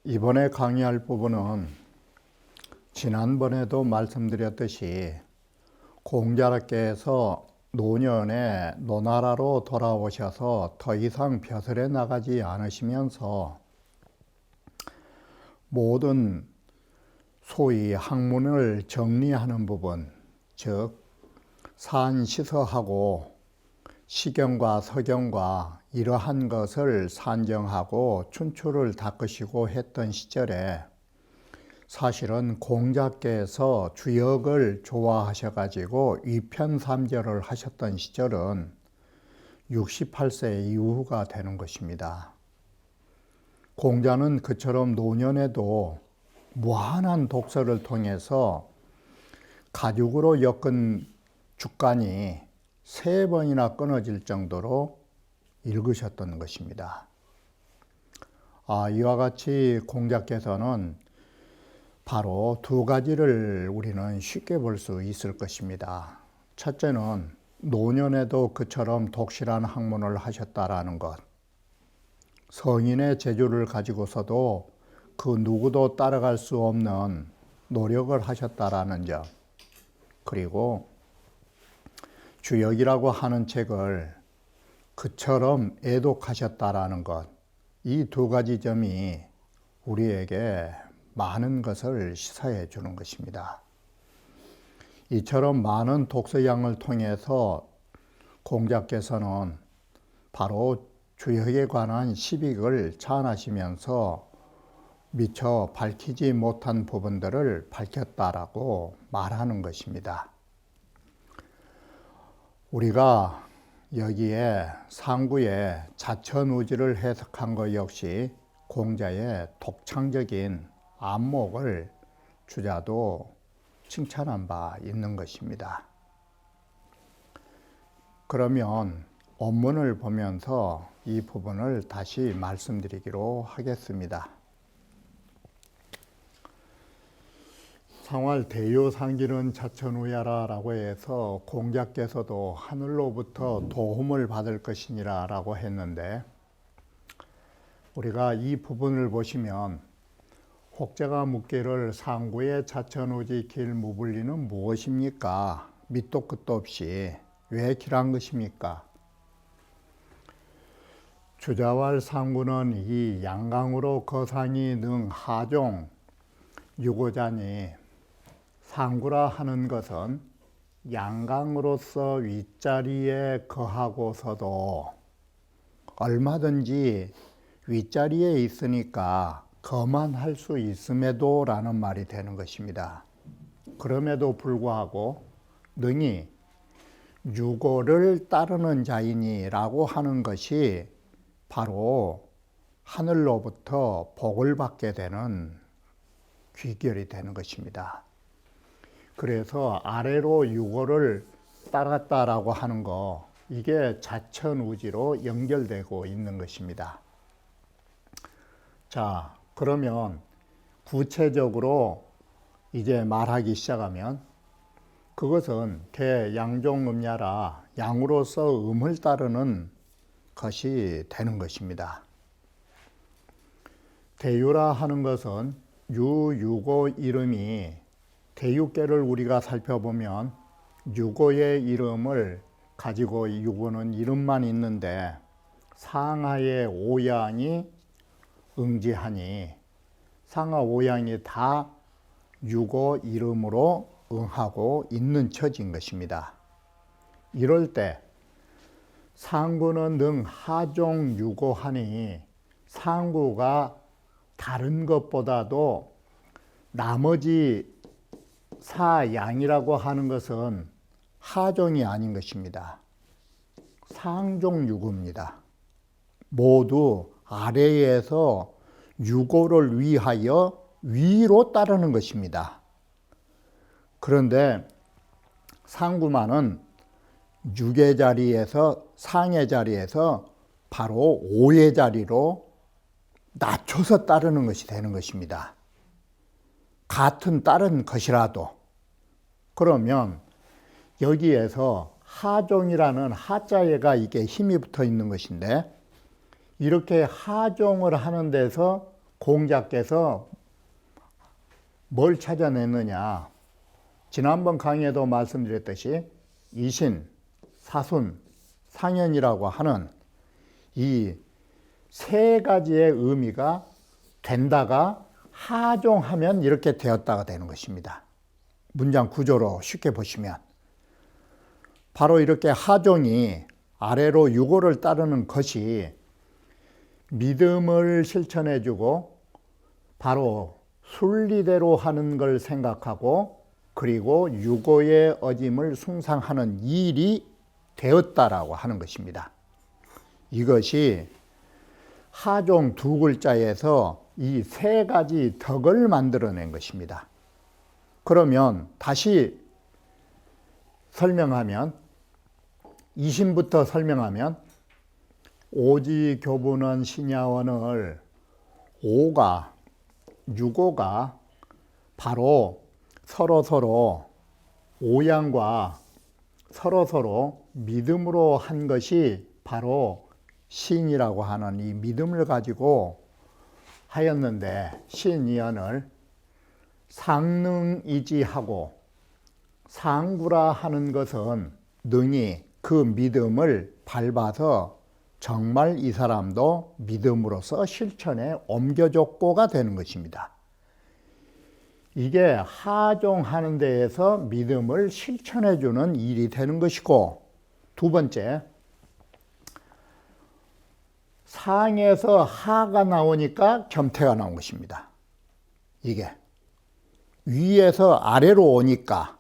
이번에 강의할 부분은 지난번에도 말씀드렸듯이 공자께서 노년에 노나라로 돌아오셔서 더 이상 벼슬에 나가지 않으시면서 모든 소위 학문을 정리하는 부분, 즉 산시서하고 시경과 서경과 이러한 것을 산정하고 춘추를 닦으시고 했던 시절에 사실은 공자께서 주역을 좋아하셔가지고 위편삼절을 하셨던 시절은 68세 이후가 되는 것입니다. 공자는 그처럼 노년에도 무한한 독서를 통해서 가죽으로 엮은 죽간이 3번이나 끊어질 정도로 읽으셨던 것입니다. 이와 같이 공자께서는 바로 2가지를 우리는 쉽게 볼 수 있을 것입니다. 첫째는 노년에도 그처럼 독실한 학문을 하셨다라는 것, 성인의 재주를 가지고서도 그 누구도 따라갈 수 없는 노력을 하셨다라는 점, 그리고 주역이라고 하는 책을 그처럼 애독하셨다라는 것, 이 2가지 점이 우리에게 많은 것을 시사해 주는 것입니다. 이처럼 많은 독서량을 통해서 공자께서는 바로 주역에 관한 시빅을 자언하시면서 미처 밝히지 못한 부분들을 밝혔다라고 말하는 것입니다. 우리가 여기에 상구의 자천우지를 해석한 것 역시 공자의 독창적인 안목을 주자도 칭찬한 바 있는 것입니다. 그러면 원문을 보면서 이 부분을 다시 말씀드리기로 하겠습니다. 상활 대요상기는 자천우야라 라고 해서 공자께서도 하늘로부터 도움을 받을 것이니라 라고 했는데, 우리가 이 부분을 보시면 혹자가 묻기를 상구의 자천우지 길 무불리는 무엇입니까? 밑도 끝도 없이 왜 길한 것입니까? 주자왈 상구는 이 양강으로 거상이 능 하종 유고자니, 상구라 하는 것은 양강으로서 윗자리에 거하고서도 얼마든지 윗자리에 있으니까 거만할 수 있음에도 라는 말이 되는 것입니다. 그럼에도 불구하고 능히 유고를 따르는 자이니 라고 하는 것이 바로 하늘로부터 복을 받게 되는 귀결이 되는 것입니다. 그래서 아래로 유고를 따랐다라고 하는 거, 이게 자천우지로 연결되고 있는 것입니다. 자, 그러면 구체적으로 이제 말하기 시작하면 그것은 개양종음야라, 양으로서 음을 따르는 것이 되는 것입니다. 대유라 하는 것은 유고 이름이, 대유계를 우리가 살펴보면 유고의 이름을 가지고 유고는 이름만 있는데 상하의 오양이 응지하니, 상하 오양이 다 유고 이름으로 응하고 있는 처지인 것입니다. 이럴 때 상구는 능 하종 유고하니, 상구가 다른 것보다도 나머지 사양이라고 하는 것은 하종이 아닌 것입니다. 상종유고입니다. 모두 아래에서 유고를 위하여 위로 따르는 것입니다. 그런데 상구만은 육의 자리에서 상의 자리에서 바로 오의 자리로 낮춰서 따르는 것이 되는 것입니다. 같은 다른 것이라도. 그러면 여기에서 하종이라는 하자에가 이게 힘이 붙어 있는 것인데, 이렇게 하종을 하는 데서 공자께서 뭘 찾아냈느냐. 지난번 강의에도 말씀드렸듯이 이신, 사순, 상현이라고 하는 이 세 가지의 의미가 된다가 하종하면 이렇게 되었다가 되는 것입니다. 문장 구조로 쉽게 보시면 바로 이렇게 하종이 아래로 유고를 따르는 것이 믿음을 실천해주고 바로 순리대로 하는 걸 생각하고 그리고 유고의 어짐을 숭상하는 일이 되었다라고 하는 것입니다. 이것이 하종 두 글자에서 이 세 가지 덕을 만들어낸 것입니다. 그러면 다시 설명하면, 이신부터 설명하면 오지교분은 신야원을 오가, 유고가 바로 서로서로 오양과 서로서로 믿음으로 한 것이 바로 신이라고 하는 이 믿음을 가지고 하였는데, 신이언을 상능이지하고 상구라 하는 것은 능히 그 믿음을 밟아서 정말 이 사람도 믿음으로써 실천에 옮겨줬고가 되는 것입니다. 이게 하종하는 데에서 믿음을 실천해주는 일이 되는 것이고, 두 번째, 상에서 하가 나오니까 겸태가 나온 것입니다. 이게 위에서 아래로 오니까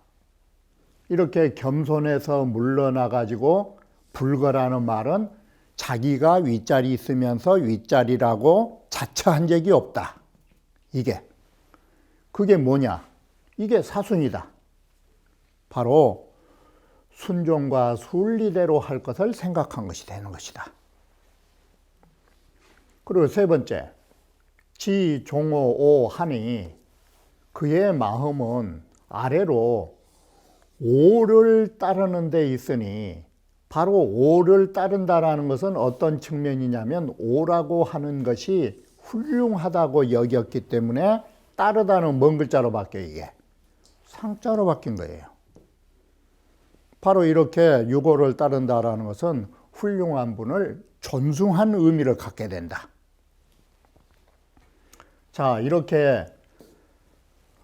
이렇게 겸손해서 물러나가지고 불거라는 말은 자기가 윗자리 있으면서 윗자리라고 자처한 적이 없다. 그게 뭐냐? 이게 사순이다. 바로 순종과 순리대로 할 것을 생각한 것이 되는 것이다. 그리고 세 번째, 지종오 하니 그의 마음은 아래로 오를 따르는 데 있으니, 바로 오를 따른다라는 것은 어떤 측면이냐면 오라고 하는 것이 훌륭하다고 여겼기 때문에 따르다는 뭔 글자로 바뀌어요? 이게 상자로 바뀐 거예요. 바로 이렇게 유고를 따른다라는 것은 훌륭한 분을 존중한 의미를 갖게 된다. 자, 이렇게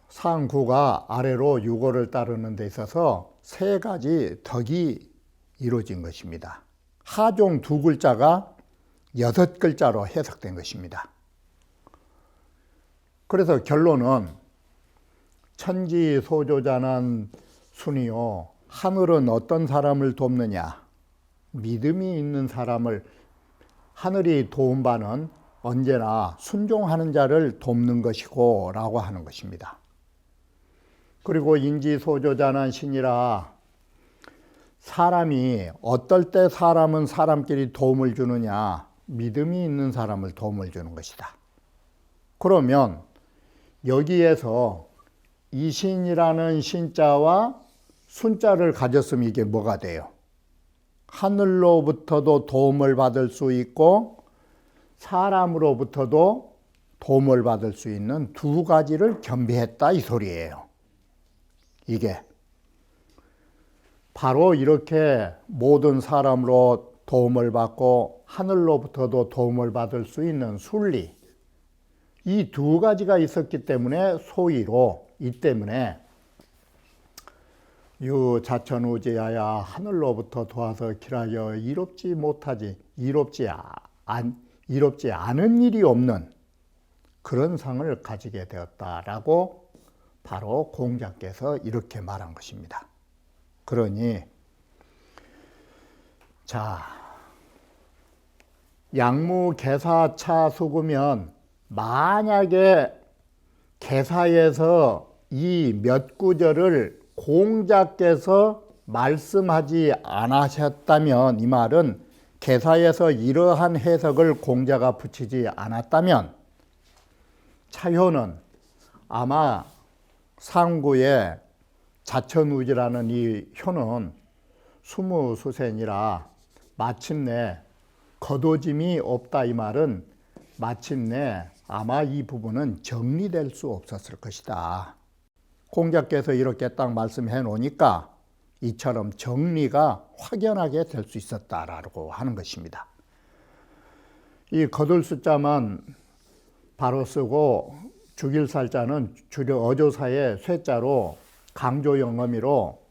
상구가 아래로 유고를 따르는 데 있어서 세 가지 덕이 이루어진 것입니다. 하종 두 글자가 6글자로 해석된 것입니다. 그래서 결론은 천지소조자는 순이요, 하늘은 어떤 사람을 돕느냐? 믿음이 있는 사람을, 하늘이 도움 바는 언제나 순종하는 자를 돕는 것이고 라고 하는 것입니다. 그리고 인지소조자는 신이라, 사람이 어떨 때 사람은 사람끼리 도움을 주느냐? 믿음이 있는 사람을 도움을 주는 것이다. 그러면 여기에서 이신이라는 신자와 순자를 가졌으면 이게 뭐가 돼요? 하늘로부터도 도움을 받을 수 있고 사람으로부터도 도움을 받을 수 있는 두 가지를 겸비했다 이 소리예요. 이게 바로 이렇게 모든 사람으로 도움을 받고 하늘로부터도 도움을 받을 수 있는 순리, 이 두 가지가 있었기 때문에 소위로, 이 때문에 유자천우지하야 하늘로부터 도와서 길하여 이롭지 않은 일이 없는 그런 상을 가지게 되었다라고 바로 공자께서 이렇게 말한 것입니다. 그러니 자, 양무개사차 수구면 만약에 개사에서 이 몇 구절을 공자께서 말씀하지 않으셨다면, 이 말은 개사에서 이러한 해석을 공자가 붙이지 않았다면 차효는 아마 상구의 자천우지라는 이 효는 수무수센이라 마침내 거둬짐이 없다, 이 말은 마침내 아마 이 부분은 정리될 수 없었을 것이다. 공자께서 이렇게 딱 말씀해 놓으니까 이처럼 정리가 확연하게 될 수 있었다라고 하는 것입니다. 이 거둘 숫자만 바로 쓰고 죽일 살자는 주로 어조사의 쇠자로 강조형 어미로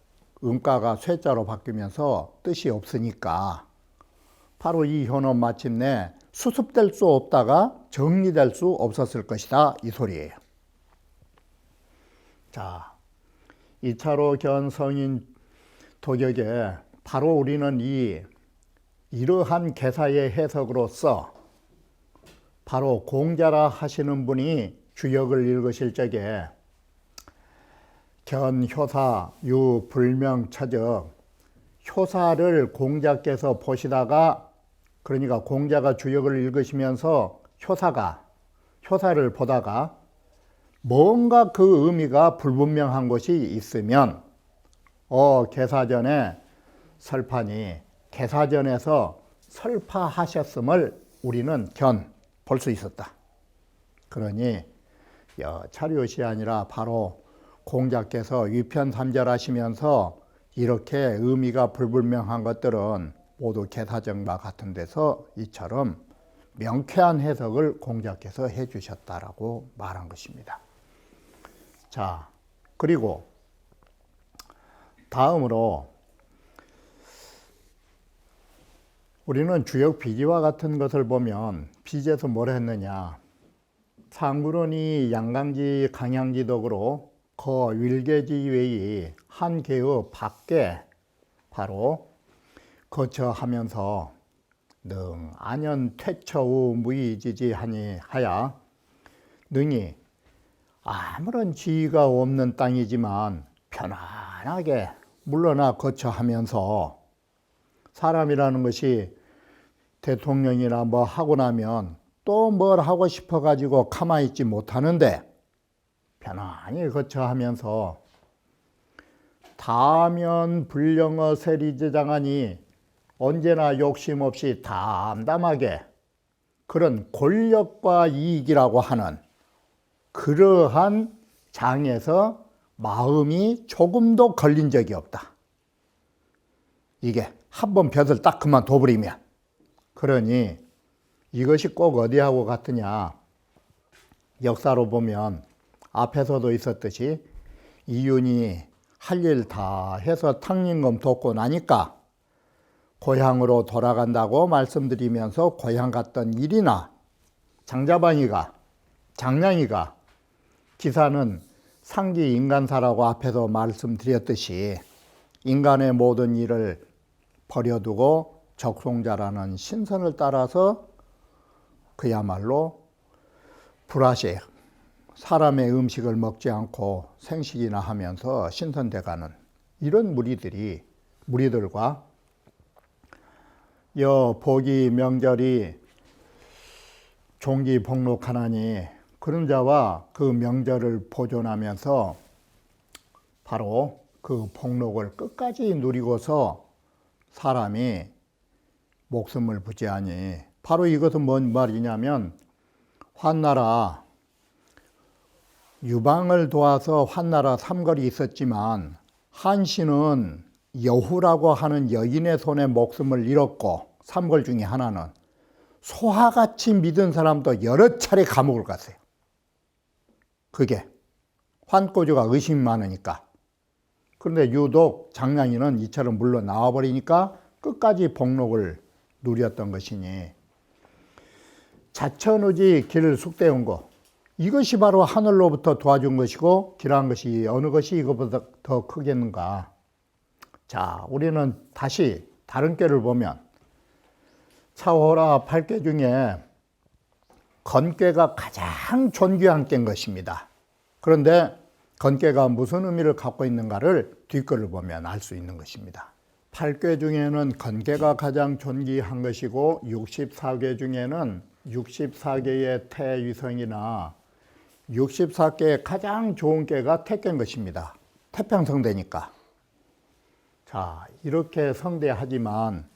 음가가 쇠자로 바뀌면서 뜻이 없으니까 바로 이 효는 마침내 수습될 수 없다가 정리될 수 없었을 것이다, 이 소리예요. 자, 2차로 견 성인 도격에 바로 우리는 이러한 개사의 해석으로서 바로 공자라 하시는 분이 주역을 읽으실 적에 견효사 유불명처적, 효사를 공자께서 보시다가, 그러니까 공자가 주역을 읽으시면서 효사를 보다가 뭔가 그 의미가 불분명한 것이 있으면 개사전에 설파니, 개사전에서 설파하셨음을 우리는 볼 수 있었다. 그러니 차류시 아니라 바로 공자께서 위편삼절하시면서 이렇게 의미가 불분명한 것들은 모두 개사정과 같은 데서 이처럼 명쾌한 해석을 공자께서 해주셨다라고 말한 것입니다. 자, 그리고 다음으로 우리는 주역 비지와 같은 것을 보면 비지에서 뭘 했느냐, 상구는 이 양강지 강양지덕으로 거 윌계지 외의 한 개의 밖에 바로 거처하면서 능 안연 퇴처우 무의지지하니 하야, 능히 아무런 지위가 없는 땅이지만 편안하게 물러나 거처하면서, 사람이라는 것이 대통령이나 뭐 하고 나면 또 뭘 하고 싶어 가지고 가만히 있지 못하는데 편안히 거처하면서 다면 불령어 세리제장하니 언제나 욕심 없이 담담하게 그런 권력과 이익이라고 하는 그러한 장에서 마음이 조금도 걸린 적이 없다. 이게 한번 볕을 딱 그만 둬버리면. 그러니 이것이 꼭 어디하고 같으냐, 역사로 보면 앞에서도 있었듯이 이윤이 할 일 다 해서 탕림금 돕고 나니까 고향으로 돌아간다고 말씀드리면서 고향 갔던 일이나 장자방이가, 장량이가 기사는 상기 인간사라고 앞에서 말씀드렸듯이 인간의 모든 일을 버려두고 적송자라는 신선을 따라서 그야말로 불화식, 사람의 음식을 먹지 않고 생식이나 하면서 신선돼가는 이런 무리들과 보기 명절이 종기 복록하나니 그런 자와 그 명절을 보존하면서 바로 그 복록을 끝까지 누리고서 사람이 목숨을 부지하니, 바로 이것은 뭔 말이냐면 환나라, 유방을 도와서 환나라 삼걸이 있었지만 한신은 여후라고 하는 여인의 손에 목숨을 잃었고, 삼걸 중에 하나는 소하같이 믿은 사람도 여러 차례 감옥을 갔어요. 그게 환꼬주가 의심이 많으니까. 그런데 유독 장량이는 이처럼 물러 나와버리니까 끝까지 복록을 누렸던 것이니, 자천우지 길 숙대온 거, 이것이 바로 하늘로부터 도와준 것이고 길한 것이 어느 것이 이것보다 더 크겠는가. 자, 우리는 다시 다른 꾀를 보면 차호라 8꾀 중에 건꾀가 가장 존귀한 꾀인 것입니다. 그런데 건깨가 무슨 의미를 갖고 있는가를 뒷글을 보면 알 수 있는 것입니다. 8卦 중에는 건깨가 가장 존귀한 것이고 64卦 중에는 64개의 태위성이나 64개의 가장 좋은 卦가 태卦것입니다. 태평성대니까. 자, 이렇게 성대하지만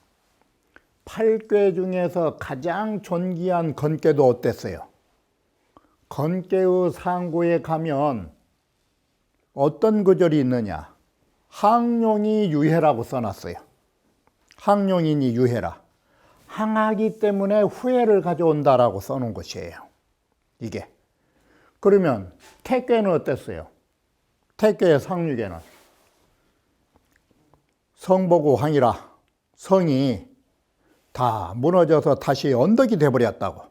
8卦 중에서 가장 존귀한 건깨도 어땠어요? 건깨의 상고에 가면 어떤 구절이 있느냐? 항룡이 유해라고 써놨어요. 항룡이니 유해라. 항하기 때문에 후회를 가져온다라고 써놓은 것이에요. 이게. 그러면 태卦는 어땠어요? 태卦상류계는 성보고 황이라. 성이 다 무너져서 다시 언덕이 돼버렸다고.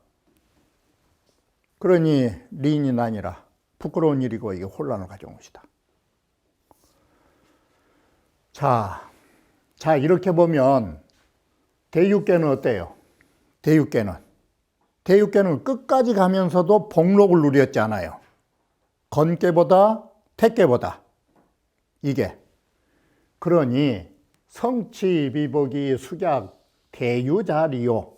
그러니 리인이 아니라 부끄러운 일이고 이게 혼란을 가져온 것이다. 자, 이렇게 보면 대육계는 어때요? 대육계는 끝까지 가면서도 복록을 누렸잖아요. 건깨보다 태卦보다. 이게. 그러니 성취비복이 숙약 대유자리요.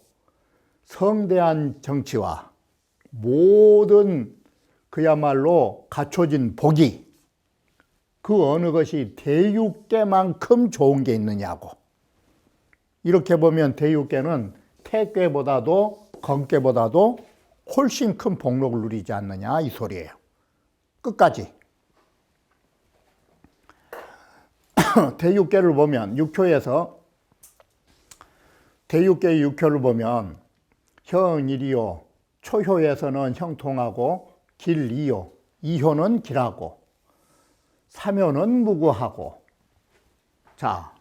성대한 정치와 모든 그야말로 갖춰진 복이 그 어느 것이 대육계만큼 좋은 게 있느냐고. 이렇게 보면 대육계는 태卦보다도 건깨보다도 훨씬 큰 복록을 누리지 않느냐 이 소리예요. 끝까지. 대육계를 보면 육효에서 대육계의 육효를 보면 형일이요. 초효에서는 형통하고 길이요. 이효는 길하고 삼효는 무구하고. 자,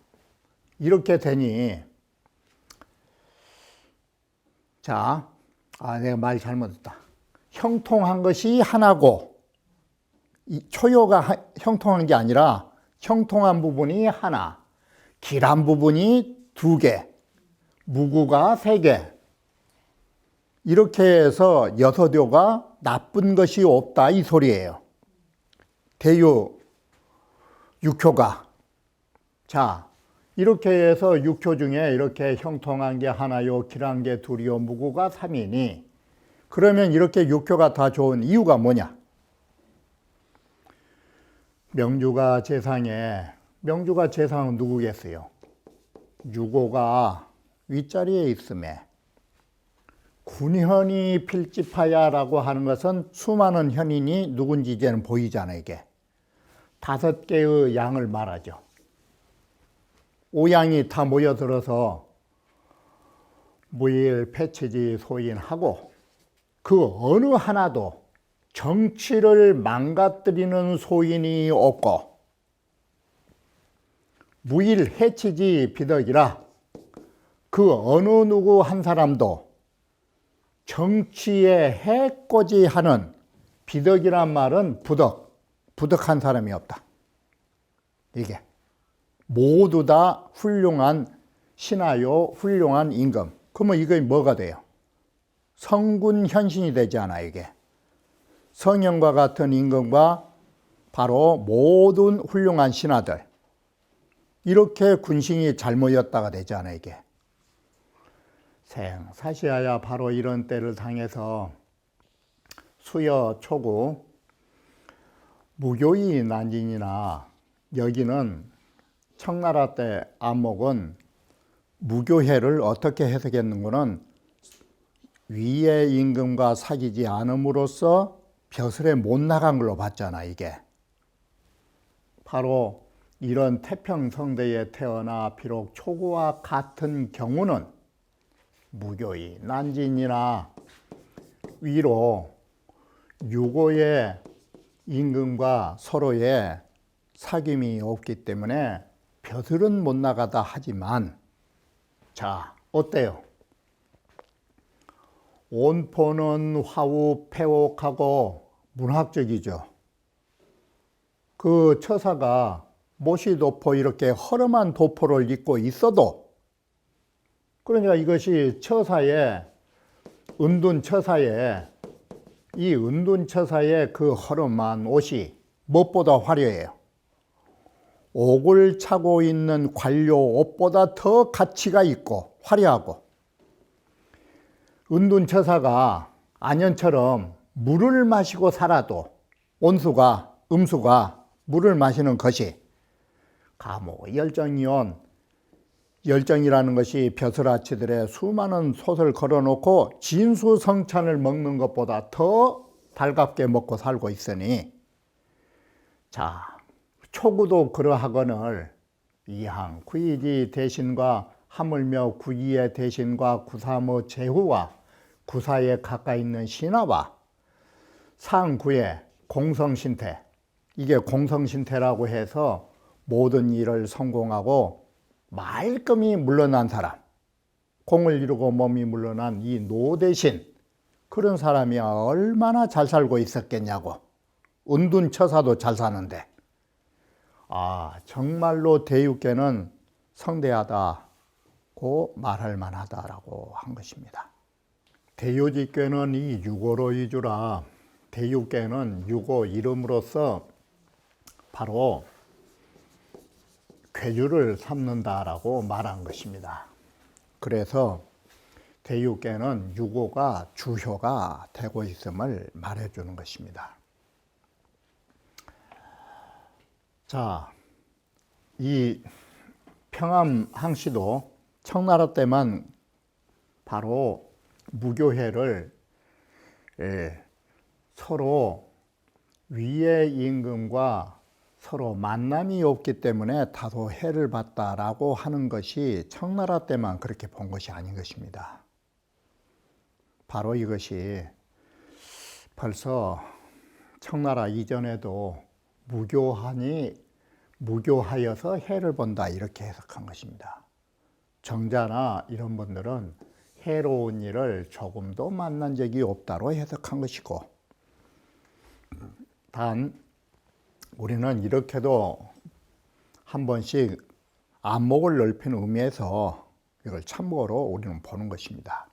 이렇게 되니 내가 말 잘못했다. 형통한 것이 하나고 초효가 형통한 게 아니라 형통한 부분이 하나, 길한 부분이 두 개, 무구가 세 개. 이렇게 해서 여섯효가 나쁜 것이 없다 이 소리예요. 대유 육효가. 자, 이렇게 해서 육효 중에 이렇게 형통한 게 하나요, 길한 게 둘이요, 무구가 삼이니 그러면 이렇게 육효가 다 좋은 이유가 뭐냐? 명주가 재상은 누구겠어요? 유고가 윗자리에 있음에 군현이 필집하야라고 하는 것은 수많은 현인이 누군지 이제는 보이잖아요. 이게 5개의 양을 말하죠. 오양이 다 모여들어서 무일, 패치지, 소인하고 그 어느 하나도 정치를 망가뜨리는 소인이 없고 무일, 해치지, 비덕이라 그 어느 누구 한 사람도 정치에 해코지하는 비덕이란 말은 부덕한 사람이 없다. 이게 모두 다 훌륭한 신하요, 훌륭한 임금. 그러면 이게 뭐가 돼요? 성군 현신이 되지 않아 이게. 성현과 같은 임금과 바로 모든 훌륭한 신하들. 이렇게 군신이 잘 모였다가 되지 않아 이게. 사시하야 바로 이런 때를 당해서 수여 초구 무교의 난진이나 여기는 청나라 때 안목은 무교회를 어떻게 해석했는고는 위의 임금과 사귀지 않음으로써 벼슬에 못 나간 걸로 봤잖아 이게. 바로 이런 태평성대에 태어나 비록 초구와 같은 경우는 무교의 난진이나 위로 유고의 임금과 서로의 사귐이 없기 때문에 벼슬은 못 나가다 하지만 자 어때요? 온포는 화우 폐옥하고 문학적이죠. 그 처사가 못이 도포 이렇게 허름한 도포를 입고 있어도 그러니까 이것이 처사에 은둔처사에 이 은둔처사의 그 허름한 옷이 무엇보다 화려해요. 옥을 차고 있는 관료 옷보다 더 가치가 있고 화려하고, 은둔처사가 안현처럼 물을 마시고 살아도 온수가 음수가 물을 마시는 것이 감옥의 열정이온, 열정이라는 것이 벼슬아치들의 수많은 솥을 걸어놓고 진수성찬을 먹는 것보다 더 달갑게 먹고 살고 있으니, 자, 초구도 그러하거늘 이항 구이지 대신과 하물며 구이의 대신과 구사모 제후와 구사에 가까이 있는 신하와 상구의 공성신태, 이게 공성신태라고 해서 모든 일을 성공하고 말끔히 물러난 사람, 공을 이루고 몸이 물러난 이 노대신, 그런 사람이 얼마나 잘 살고 있었겠냐고. 은둔처사도 잘 사는데, 정말로 대유께는 성대하다고 말할 만하다라고 한 것입니다. 대유지께는 이 유고로 위주라, 대유께는 유고 이름으로서 바로 괴주를 삼는다라고 말한 것입니다. 그래서 대유께는 유고가 주효가 되고 있음을 말해주는 것입니다. 자, 이 평암항시도 청나라 때만 바로 무교회를 서로 위의 임금과 서로 만남이 없기 때문에 다소 해를 봤다라고 하는 것이 청나라 때만 그렇게 본 것이 아닌 것입니다. 바로 이것이 벌써 청나라 이전에도 무교하여서 해를 본다 이렇게 해석한 것입니다. 정자나 이런 분들은 해로운 일을 조금도 만난 적이 없다로 해석한 것이고, 단 우리는 이렇게도 한 번씩 안목을 넓히는 의미에서 이걸 참고로 우리는 보는 것입니다.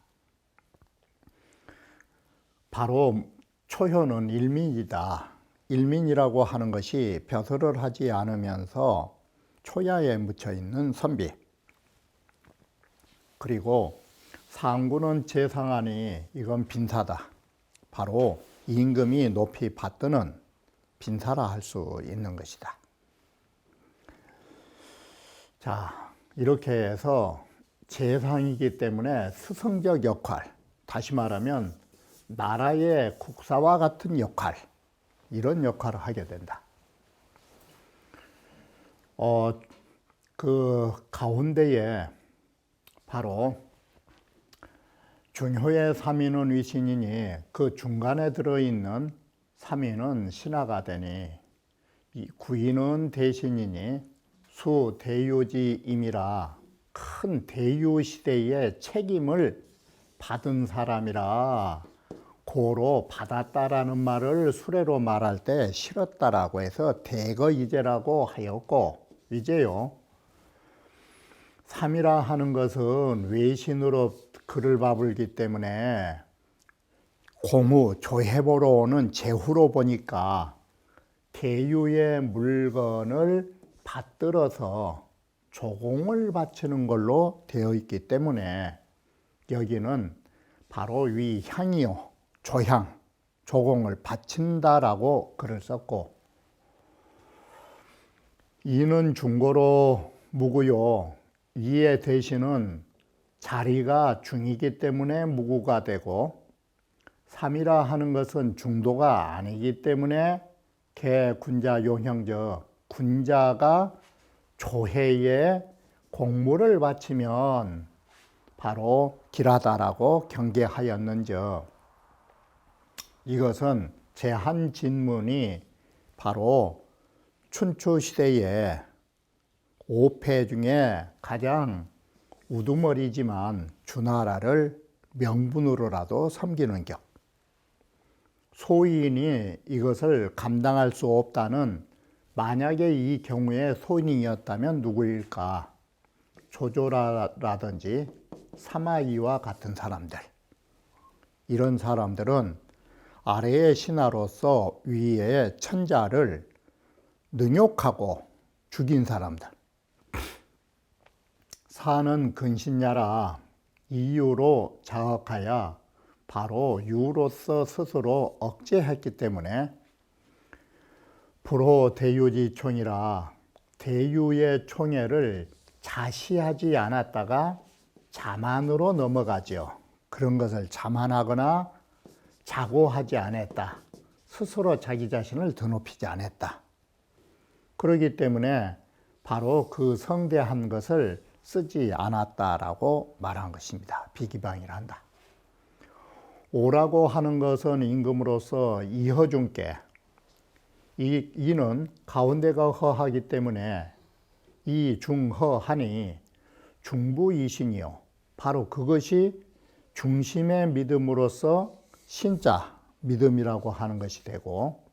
바로 초효는 일민이다. 일민이라고 하는 것이 벼슬을 하지 않으면서 초야에 묻혀 있는 선비, 그리고 상구는 재상하니 이건 빈사다. 바로 임금이 높이 받드는 빈사라 할 수 있는 것이다. 자, 이렇게 해서 재상이기 때문에 스승적 역할, 다시 말하면 나라의 국사와 같은 역할, 이런 역할을 하게 된다. 그 가운데에 바로 중효의 삼인은 위신이니 그 중간에 들어있는 삼인은 신하가 되니, 이 구인은 대신이니 수 대유지임이라 큰 대유 시대의 책임을 받은 사람이라 고로 받았다라는 말을 수레로 말할 때 실었다라고 해서 대거이제라고 하였고, 이제요, 삼이라 하는 것은 외신으로 글을 바불기 때문에 고무 조해보러 오는 제후로 보니까 대유의 물건을 받들어서 조공을 바치는 걸로 되어 있기 때문에 여기는 바로 위 향이요, 조향, 조공을 바친다라고 글을 썼고, 이는 중고로 무구요, 이의 대신은 자리가 중이기 때문에 무구가 되고, 삼이라 하는 것은 중도가 아니기 때문에 개, 군자, 용형저, 군자가 조해에 공물을 바치면 바로 길하다라고 경계하였는저, 이것은 제한 진문이 바로 춘추 시대의 5패 중에 가장 우두머리지만 주나라를 명분으로라도 섬기는 격, 소인이 이것을 감당할 수 없다는, 만약에 이 경우에 소인이었다면 누구일까? 조조라든지 사마이와 같은 사람들, 이런 사람들은 아래의 신하로서 위의 천자를 능욕하고 죽인 사람들. 사는 근신야라 이유로 자억하여 바로 유로서 스스로 억제했기 때문에 불호 대유지 총이라 대유의 총애를 자시하지 않았다가 자만으로 넘어가죠. 그런 것을 자만하거나 자고하지 않았다. 스스로 자기 자신을 드높이지 않았다. 그렇기 때문에 바로 그 성대한 것을 쓰지 않았다라고 말한 것입니다. 비기방이란다. 오라고 하는 것은 임금으로서 이허중께, 이는 가운데가 허하기 때문에 이 중허하니 중부이신이요. 바로 그것이 중심의 믿음으로서 신자 믿음이라고 하는 것이 되고,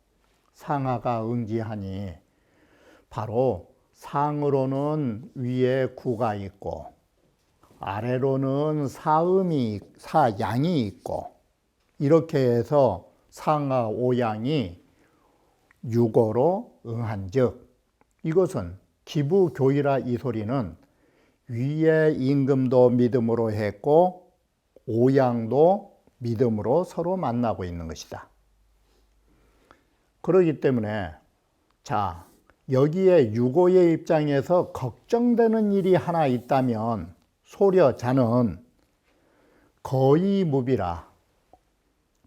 상하가 응지하니 바로 상으로는 위에 구가 있고 아래로는 사양이 있고, 이렇게 해서 상하 오양이 유고로 응한즉, 이것은 기부교이라 이 소리는 위에 임금도 믿음으로 했고 오양도 믿음으로 서로 만나고 있는 것이다. 그렇기 때문에 자, 여기에 유고의 입장에서 걱정되는 일이 하나 있다면 소려 자는 거의 무비라.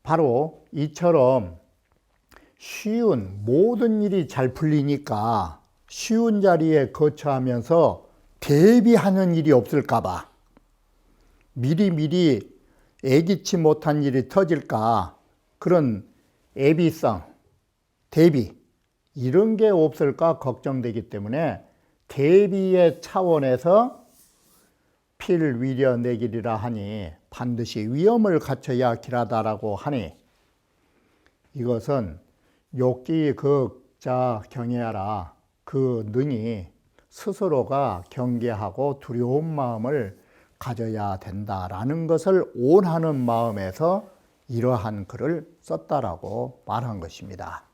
바로 이처럼 쉬운 모든 일이 잘 풀리니까 쉬운 자리에 거처하면서 대비하는 일이 없을까 봐, 미리 예기치 못한 일이 터질까, 그런 예비성, 대비, 이런 게 없을까 걱정되기 때문에 대비의 차원에서 필위려 내기리라 하니 반드시 위험을 갖춰야 길하다라고 하니, 이것은 욕기 극자 경외하라. 그 능히 스스로가 경계하고 두려운 마음을 가져야 된다라는 것을 원하는 마음에서 이러한 글을 썼다라고 말한 것입니다.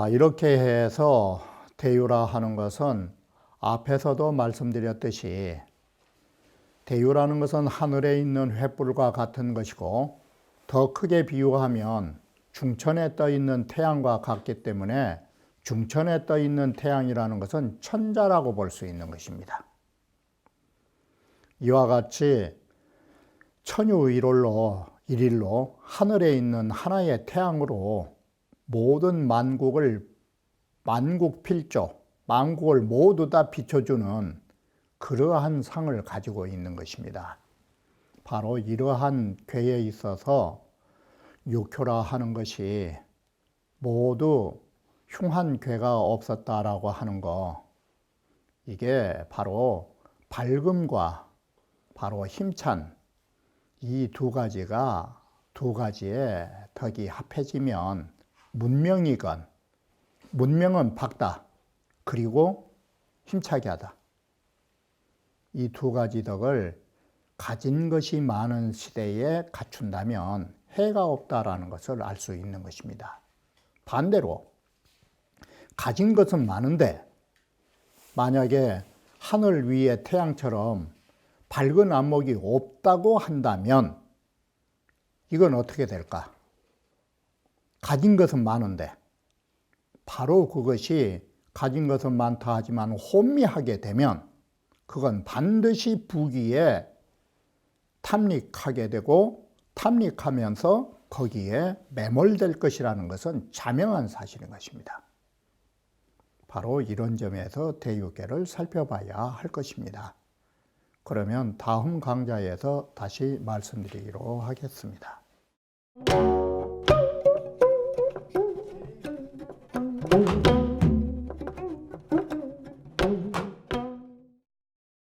이렇게 해서 대유라 하는 것은 앞에서도 말씀드렸듯이 대유라는 것은 하늘에 있는 횃불과 같은 것이고, 더 크게 비유하면 중천에 떠 있는 태양과 같기 때문에 중천에 떠 있는 태양이라는 것은 천자라고 볼 수 있는 것입니다. 이와 같이 천유일일로 하늘에 있는 하나의 태양으로 모든 만국을, 만국필조, 만국을 모두 다 비춰주는 그러한 상을 가지고 있는 것입니다. 바로 이러한 궤에 있어서 육효라 하는 것이 모두 흉한 궤가 없었다라고 하는 거, 이게 바로 밝음과 바로 힘찬 이 두 가지가, 두 가지의 덕이 합해지면 문명이건, 문명은 밝다, 그리고 힘차게 하다, 이 두 가지 덕을 가진 것이 많은 시대에 갖춘다면 해가 없다라는 것을 알 수 있는 것입니다. 반대로 가진 것은 많은데 만약에 하늘 위에 태양처럼 밝은 안목이 없다고 한다면 이건 어떻게 될까? 가진 것은 많은데 바로 그것이 가진 것은 많다 하지만 혼미하게 되면 그건 반드시 부귀에 탐닉하게 되고, 탐닉하면서 거기에 매몰될 것이라는 것은 자명한 사실인 것입니다. 바로 이런 점에서 대유계를 살펴봐야 할 것입니다. 그러면 다음 강좌에서 다시 말씀드리기로 하겠습니다.